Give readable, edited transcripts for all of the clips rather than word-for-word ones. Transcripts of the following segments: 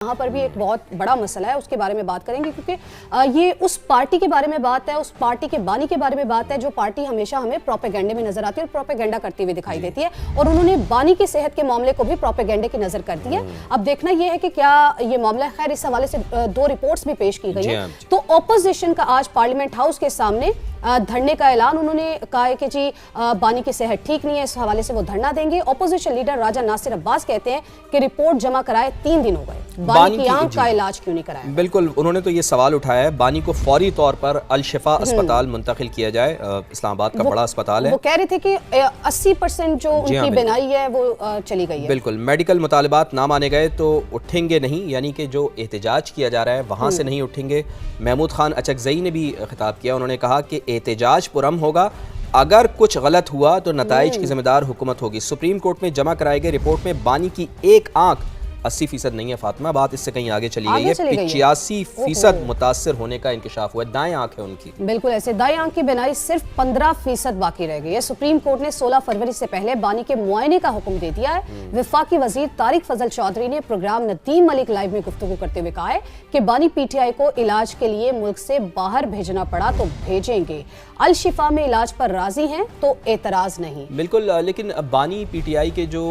यहाँ पर भी एक बहुत बड़ा मसला है, उसके बारे में बात करेंगे क्योंकि ये उस पार्टी के बारे में बात है, उस पार्टी के बानी के बारे में बात है जो पार्टी हमेशा हमें प्रोपेगेंडे में नजर आती है और प्रोपेगेंडा करती हुई दिखाई देती है। और उन्होंने बानी की सेहत के मामले को भी प्रोपेगेंडे की नजर कर दी है। अब देखना यह है कि क्या ये मामला है। खैर, इस हवाले से दो रिपोर्ट्स भी पेश की गई है। तो ऑपोजिशन का आज पार्लियामेंट हाउस के सामने धरने का ऐलान, उन्होंने कहा है कि जी बानी की सेहत ठीक नहीं है, इस हवाले से वो धरना देंगे। ऑपोजिशन लीडर राजा नासिर अब्बास कहते हैं कि रिपोर्ट जमा कराए 3 दिन हो गए, बानी की आंख का इलाज क्यों नहीं कराया। बिल्कुल, उन्होंने तो ये सवाल उठाया है, बानी को फौरी तौर पर अल शिफा अस्पताल मुंतकिल किया जाए। इस्लामाबाद का बड़ा अस्पताल है। वो कह रहे थे कि 80% जो उनकी बिनाई है वो चली गई है। बिल्कुल, मेडिकल मुतालबात ना माने गए तो उठेंगे नहीं, यानी कि जो एहतजाज किया जा रहा है वहाँ से नहीं उठेंगे। महमूद खान अचकजई ने भी खिताब किया, उन्होंने कहा कि एहतजाज पुरम होगा, अगर कुछ गलत हुआ तो नताइज की जिम्मेदार हुकूमत होगी। सुप्रीम कोर्ट में जमा कराई गई रिपोर्ट में बानी की एक आंख 80% नहीं है फातिमा, बात इससे कहीं आगे चली गई है। 85% मुतासर होने का इंकशाफ हुआ है। दाएं आंख है उनकी, बिल्कुल ऐसे दाएं आंख की बिनाई सिर्फ 15% बाकी रह गई है। सुप्रीम कोर्ट ने 16 फरवरी से पहले बानी के मुआयने का हुक्म दे दिया है। वफाकी वजीर तारिक फजल चौधरी ने प्रोग्राम नदीम मलिक लाइव में गुफ्तगू करते हुए कहा है कि बानी PTI को इलाज के लिए मुल्क से बाहर भेजना पड़ा तो भेजेंगे, अल शिफा में इलाज पर राजी हैं तो एतराज नहीं। बिल्कुल, लेकिन बानी PTI के जो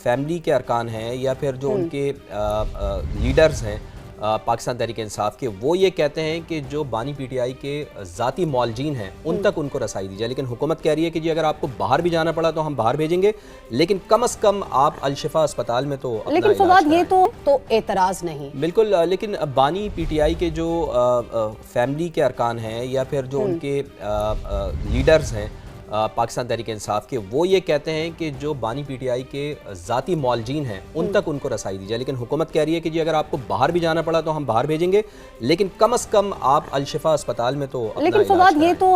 फैमिली के अरकान हैं या फिर जो उनके लीडर्स हैं पाकिस्तान तहरीक इंसाफ के, वो ये कहते हैं कि जो बानी PTI के ज़ाती मौलजीन हैं उन तक उनको रसाई दी जाए। लेकिन हुकूमत कह रही है कि जी अगर आपको बाहर भी जाना पड़ा तो हम बाहर भेजेंगे, लेकिन कम से कम आप अल शिफा अस्पताल में तो लेकिन फवाद ये तो एतराज़ नहीं। बिल्कुल, लेकिन बानी PTI के जो फैमिली के अरकान हैं या फिर जो उनके लीडर्स हैं पाकिस्तान तहरीक इंसाफ के, वो ये कहते हैं कि जो बानी PTI के ज़ाती मौलजीन हैं उन तक उनको रसाई दी जाए। लेकिन हुकूमत कह रही है कि जी अगर आपको बाहर भी जाना पड़ा तो हम बाहर भेजेंगे, लेकिन कम से कम आप अल शिफा अस्पताल में तो लेकिन फवाद ये तो